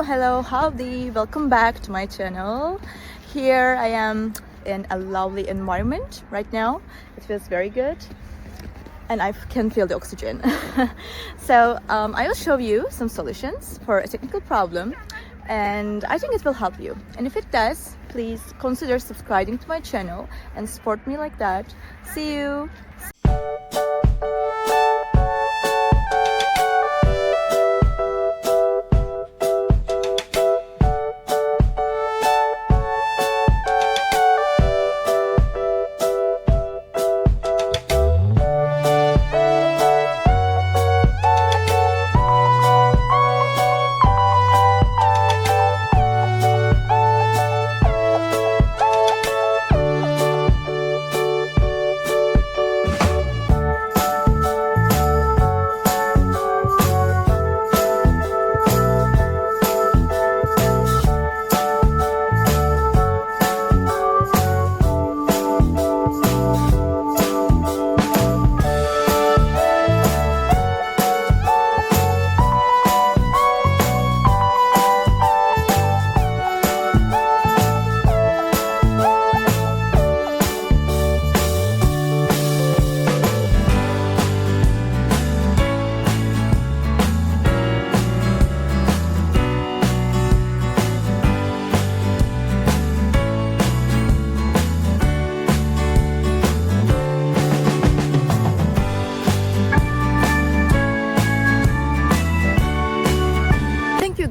Hello, howdy, welcome back to my channel. Here I am in a lovely environment right now. It feels very good and I can feel the oxygen. So I will show you some solutions for a technical problem and I think it will help you. And if it does, please consider subscribing to my channel and support me like that. See you!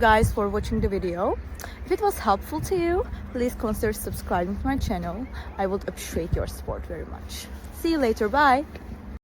Guys for watching the video. If it was helpful to you, please consider subscribing to my channel. I would appreciate your support very much. See you later, bye.